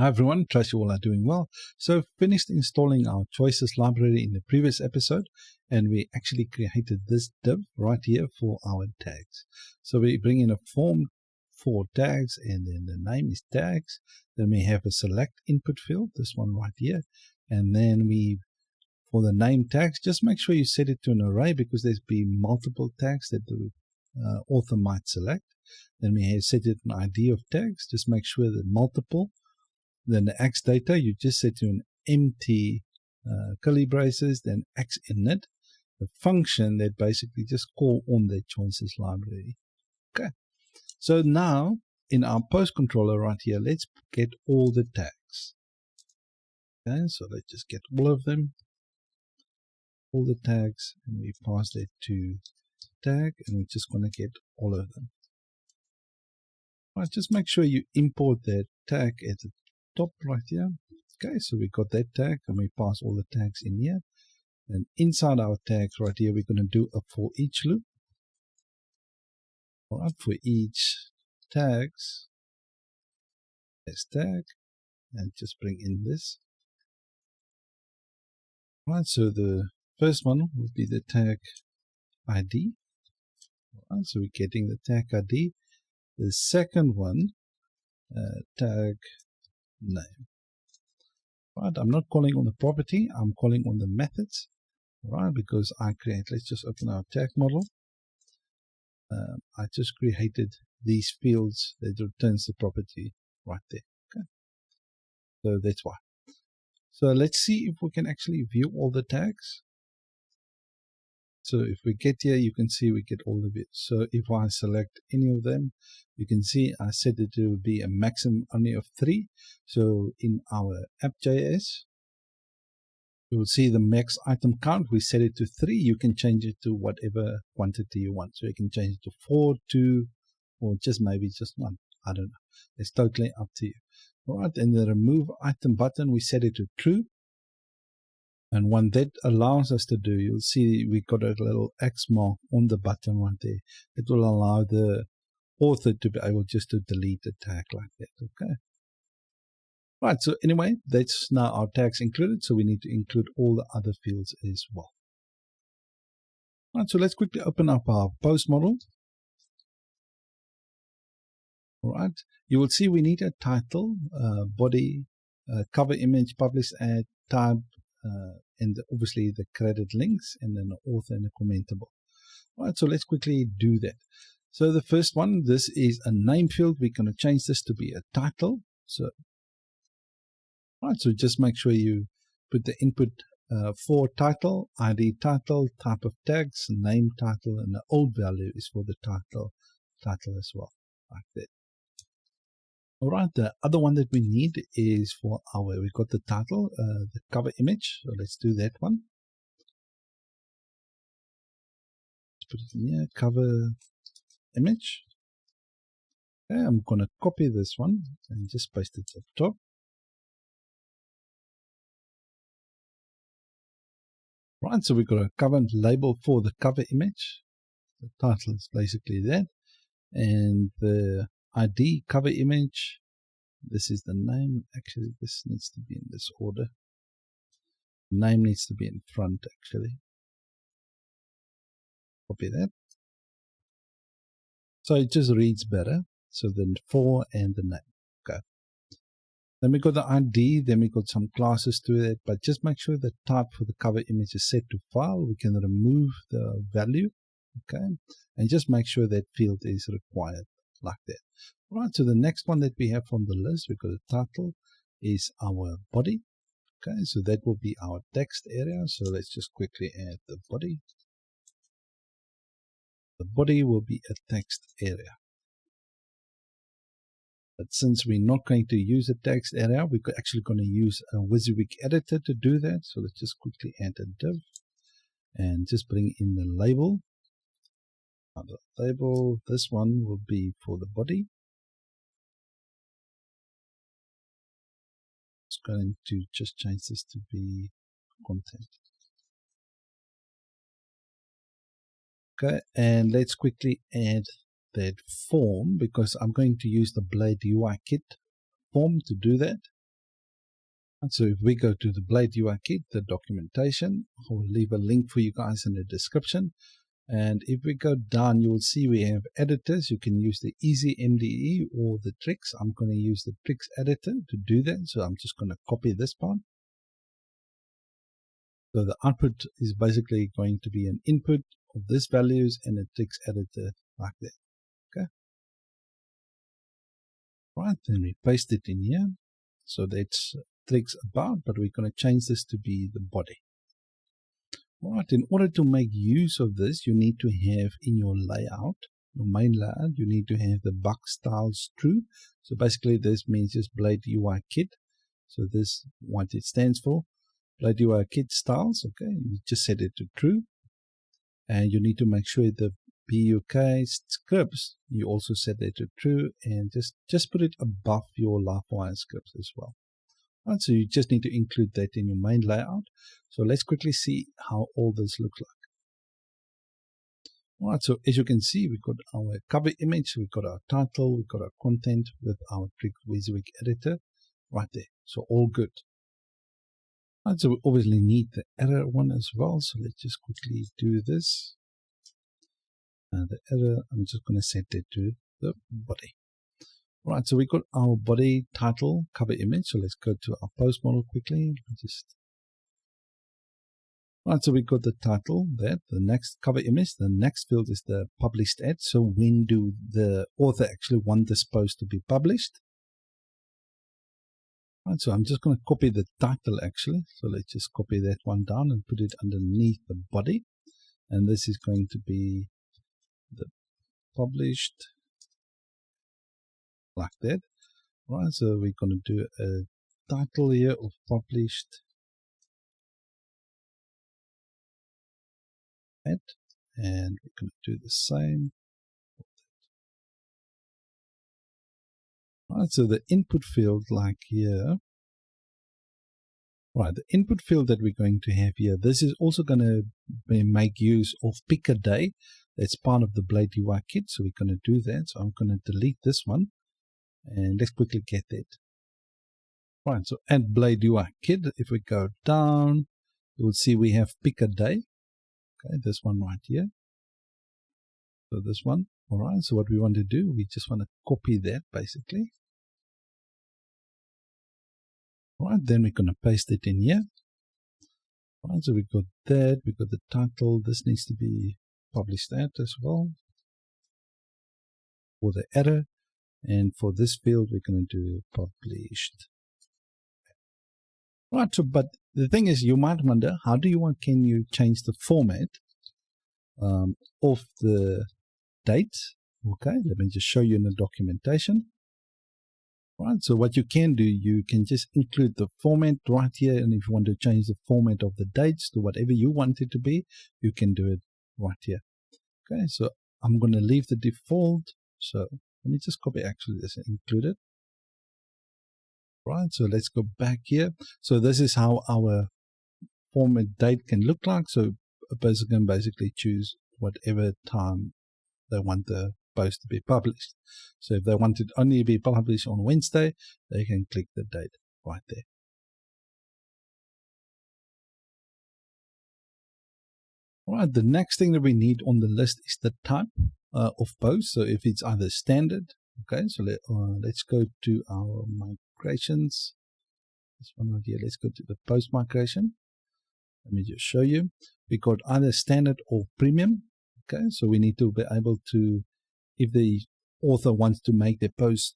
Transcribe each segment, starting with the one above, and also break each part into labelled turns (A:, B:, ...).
A: Hi everyone, trust you all are doing well. So finished installing our choices library in the previous episode, and we actually created this div right here for our tags. So we bring in a form for tags, and then the name is tags. Then we have a select input field, this one right here, and then for the name tags, just make sure you set it to an array because there's be multiple tags that the author might select. Then we have set it an ID of tags, just make sure that multiple. Then the X data, you just set to an empty curly braces, then X init, the function that basically just call on the choices library. Okay, so now in our PostController right here, let's get all the tags. Okay, so let's just get all of them, all the tags, and we pass that to tag, and we're just going to get all of them. All right, just make sure you import that tag at the top right here. Okay, so we got that tag and we pass all the tags in here, and inside our tags right here we're going to do a for each loop. All right, for each tags, this tag, and just bring in this. All right, so the first one will be the tag ID. All right, so we're getting the tag ID. The second one, tag name. Right, I'm not calling on the property, I'm calling on the methods, right? Because let's just open our tag model. I just created these fields that returns the property right there. Okay, so that's why. So let's see if we can actually view all the tags. So if we get here, you can see we get all of it. So if I select any of them, you can see I set it to be a maximum only of 3. So in our app.js, you will see the max item count. We set it to 3. You can change it to whatever quantity you want. So you can change it to 4, 2, or maybe just 1. I don't know. It's totally up to you. All right, and the remove item button, we set it to true. And when that allows us to do, you'll see we got a little X mark on the button right there. It will allow the author to be able just to delete the tag like that. Okay. Right, so anyway, that's now our tags included, so we need to include all the other fields as well. Right, so let's quickly open up our post model. All right, you will see we need a title, body, cover image, publish ad, type, and obviously the credit links, and then the author and the commentable. All right, so let's quickly do that. So the first one, this is a name field. We're going to change this to be a title. So, all right, so just make sure you put the input for title, ID title, type of tags, name title, and the old value is for the title as well, like that. All right, the other one that we need is for we got the title, the cover image. So let's do that one. Let's put it in here, cover image. Okay, I'm going to copy this one and just paste it up top. Right, so we've got a cover label for the cover image. The title is basically that. And the ID cover image, this is the name. Actually, this needs to be in this order. Name needs to be in front, actually. Copy that. So it just reads better. So then for and the name. Okay. Then we got the ID, then we got some classes to it, but just make sure the type for the cover image is set to file. We can remove the value. Okay. And just make sure that field is required like that. All right, so the next one that we have from the list, we got a title, is our body. Okay, so that will be our text area. So let's just quickly add the body. The body will be a text area. But since we're not going to use a text area, we're actually going to use a WYSIWYG editor to do that. So let's just quickly add a div and just bring in the label. Now the label, this one will be for the body. Going to just change this to be content. Okay, and let's quickly add that form because I'm going to use the Blade UI kit form to do that. And so if we go to the Blade UI kit, the documentation, I'll leave a link for you guys in the description. And if we go down, you will see we have editors. You can use the Easy MDE or the Trix. I'm going to use the Trix editor to do that. So I'm just going to copy this part. So the output is basically going to be an input of this values and a Trix editor like that. Okay. Right, then we paste it in here. So that's Trix about, but we're going to change this to be the body. Right, in order to make use of this, you need to have in your layout, your main layout, you need to have the box styles true. So basically this means just Blade UI kit. So this what it stands for, Blade UI kit styles. Okay, you just set it to true. And you need to make sure the BUK scripts, you also set that to true, and just put it above your Livewire scripts as well. Right, so you just need to include that in your main layout. So let's quickly see how all this looks like. All right, so as you can see, we've got our cover image, we've got our title, we've got our content with our Trix WYSIWYG editor right there. So all good. All right, so we obviously need the error one as well. So let's just quickly do this. The error, I'm just going to set that to the body. Right, so we got our body title cover image. So let's go to our post model quickly. Right, so we got the title there, the next cover image. The next field is the published at. So when do the author actually want this post to be published? Right, so I'm just going to copy the title actually. So let's just copy that one down and put it underneath the body. And this is going to be the published like that. Right, so we're going to do a title here of published at, and we're going to do the same. Right, so the input field like here, right, the input field that we're going to have here, this is also going to make use of PickaDay. That's part of the Blade UI kit, so we're going to do that. So I'm going to delete this one, and let's quickly get that. Right, so at Blade UI kit, if we go down, you will see we have PickaDay. Okay, this one right here. So this one, all right. So what we want to do, we just want to copy that basically. All right, then we're going to paste it in here. All right, so we got that, we got the title. This needs to be published at as well for the error. And for this field, we're going to do published. Right, so but the thing is, you might wonder, how do you want, can you change the format of the date? Okay, let me just show you in the documentation. Right, so what you can do, you can just include the format right here, and if you want to change the format of the dates to whatever you want it to be, you can do it right here. Okay, so I'm going to leave the default. So let me just copy actually this and include it. Right, so let's go back here. So this is how our format date can look like. So a person can basically choose whatever time they want the post to be published. So if they want it only to be published on Wednesday, they can click the date right there. All right, the next thing that we need on the list is the type of post. So if it's either standard, okay, so let's go to our migrations. This one right here, let's go to the post migration. Let me just show you. We got either standard or premium. Okay, so we need to be able to, if the author wants to make their post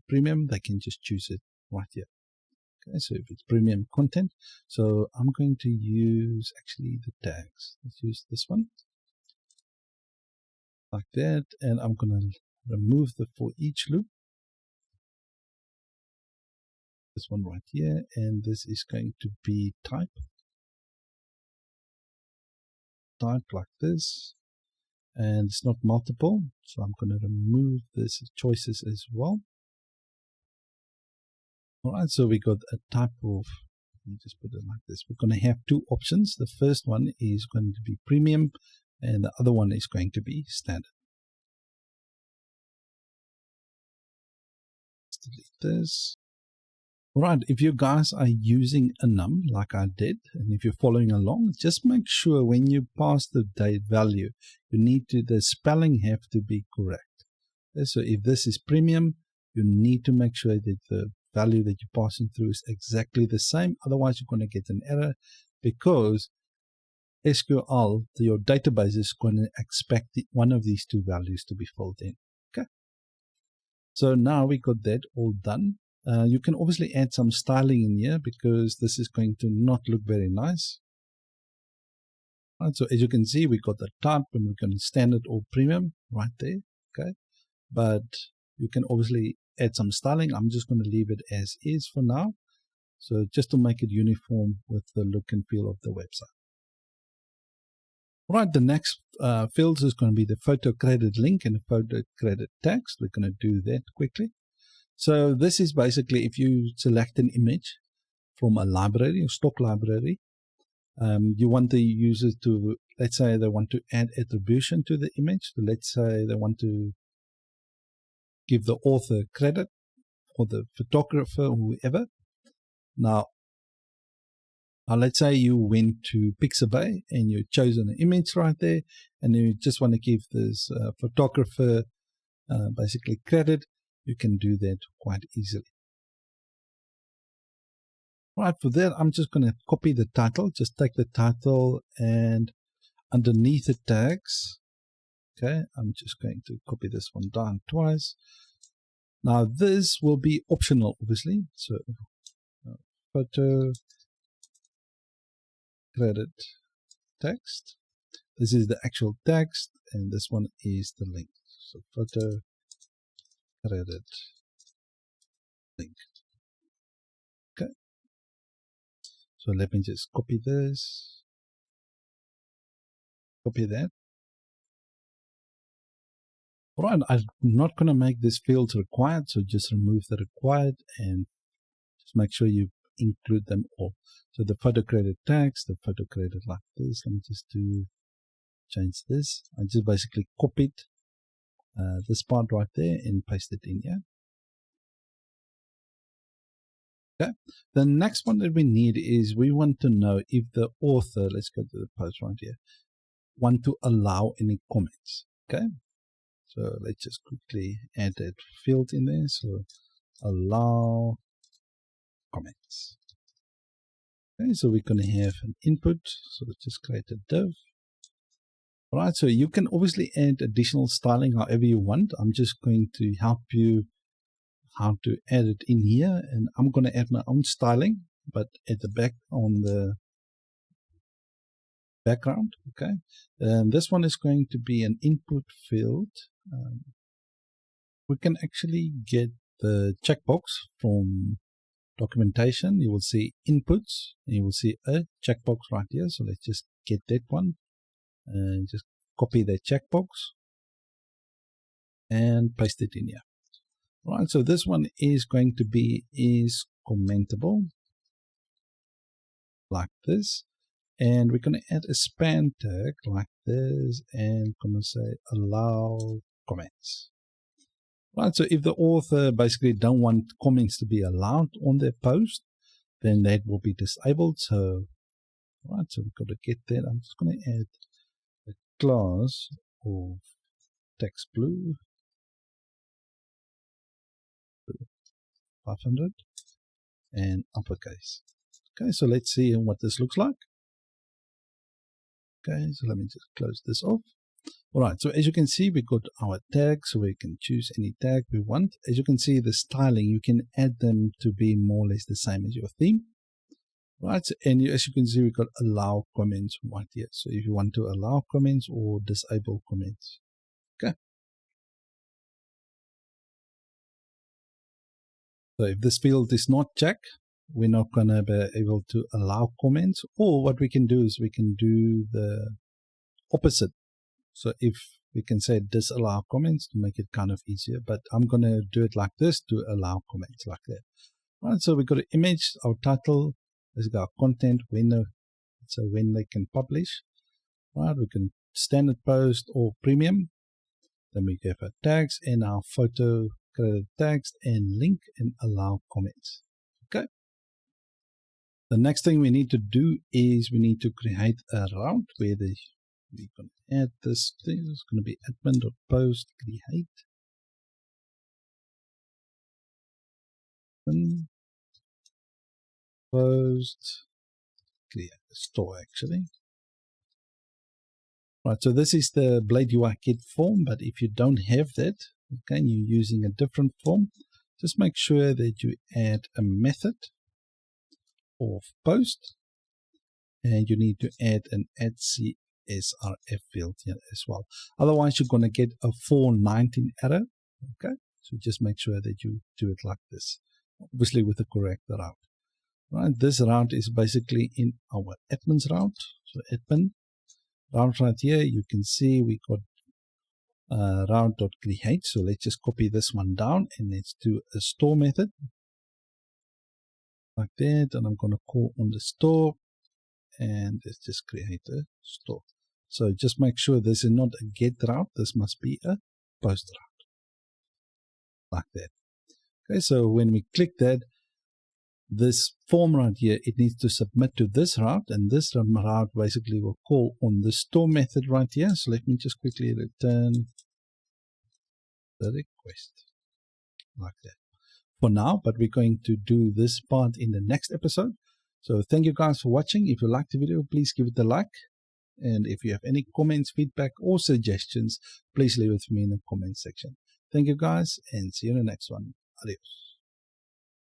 A: premium, they can just choose it right here. Okay, so if it's premium content, so I'm going to use actually the tags. Let's use this one like that, and I'm going to remove the for each loop. This one right here, and this is going to be type like this, and it's not multiple, so I'm going to remove this choices as well. All right, so we got a type of, let me just put it like this. We're going to have two options. The first one is going to be premium, and the other one is going to be standard. Let's delete this. Right, if you guys are using a num like I did, and if you're following along, just make sure when you pass the date value, the spelling have to be correct. Okay, so if this is premium, you need to make sure that the value that you're passing through is exactly the same. Otherwise, you're going to get an error because SQL, your database is going to expect one of these two values to be filled in. Okay. So now we got that all done. You can obviously add some styling in here because this is going to not look very nice. Right, so as you can see, we got the type and we can standard or premium right there. Okay, but you can obviously add some styling. I'm just going to leave it as is for now. So just to make it uniform with the look and feel of the website. Right, the next fields is going to be the photo credit link and the photo credit text. We're going to do that quickly. So this is basically if you select an image from a library, a stock library, you want the user to, let's say they want to add attribution to the image. So let's say they want to give the author credit or the photographer or whoever. Now let's say you went to PickaDay and you've chosen an image right there and you just want to give this photographer basically credit. You can do that quite easily. Right, for that, I'm just going to copy the title. Just take the title and underneath the tags, okay, I'm just going to copy this one down twice. Now, this will be optional, obviously. So, photo credit text. This is the actual text, and this one is the link. So, photo credit link. Okay. So let me just copy this, copy that. All right, I'm not going to make this field required, so just remove the required and just make sure you include them all. So the photo credit text, the photo credit like this. Let me just change this. I just basically copied this part right there and paste it in here. Okay. The next one that we need is we want to know if the author, let's go to the post right here, want to allow any comments. Okay. So let's just quickly add that field in there. So allow comments. Okay, so we're going to have an input. So let's just create a div. All right, so you can obviously add additional styling however you want. I'm just going to help you how to add it in here, and I'm going to add my own styling, but at the back on the background. Okay, this one is going to be an input field. We can actually get the checkbox from documentation. You will see inputs, and you will see a checkbox right here. So let's just get that one and just copy that checkbox and paste it in here. Right, so this one is going to be is commentable like this, and we're going to add a span tag like this and going to say allow comments. Right, so if the author basically don't want comments to be allowed on their post, then that will be disabled. So right, so we've got to get that. I'm just going to add a class of text blue 500 and uppercase. Okay, so let's see what this looks like. Okay, so let me just close this off. All right, so as you can see, we got our tags, so we can choose any tag we want. As you can see, the styling, you can add them to be more or less the same as your theme. Right, and as you can see, we got allow comments right here. So if you want to allow comments or disable comments. Okay. So if this field is not checked, we're not going to be able to allow comments, or what we can do is we can do the opposite. So if we can say disallow comments to make it kind of easier, but I'm going to do it like this to allow comments like that. All right, so we got an image, our title, let's go content, when they can publish. All right, we can standard post or premium. Then we have our tags and our photo credit text and link and allow comments. Okay. The next thing we need to do is we need to create a route where we're going to add this thing. It's going to be admin.post create. Post create store actually. Right, so this is the Blade UI Kit form, but if you don't have that, okay, you're using a different form, just make sure that you add a method of post, and you need to add an @CSRF field here as well. Otherwise, you're going to get a 419 error. Okay, so just make sure that you do it like this, obviously with the correct route. Right, this route is basically in our admin's route. So admin route right here, you can see we got route.create. So let's just copy this one down and let's do a store method like that. And I'm going to call on the store and let's just create a store. So just make sure this is not a get route. This must be a post route like that. Okay, so when we click that, this form right here, it needs to submit to this route, and this route basically will call on the store method right here. So let me just quickly return the request like that for now, but we're going to do this part in the next episode. So thank you guys for watching. If you liked the video, please give it a like, and if you have any comments, feedback or suggestions, please leave it for me in the comment section. Thank you guys, and see you in the next one. Adios.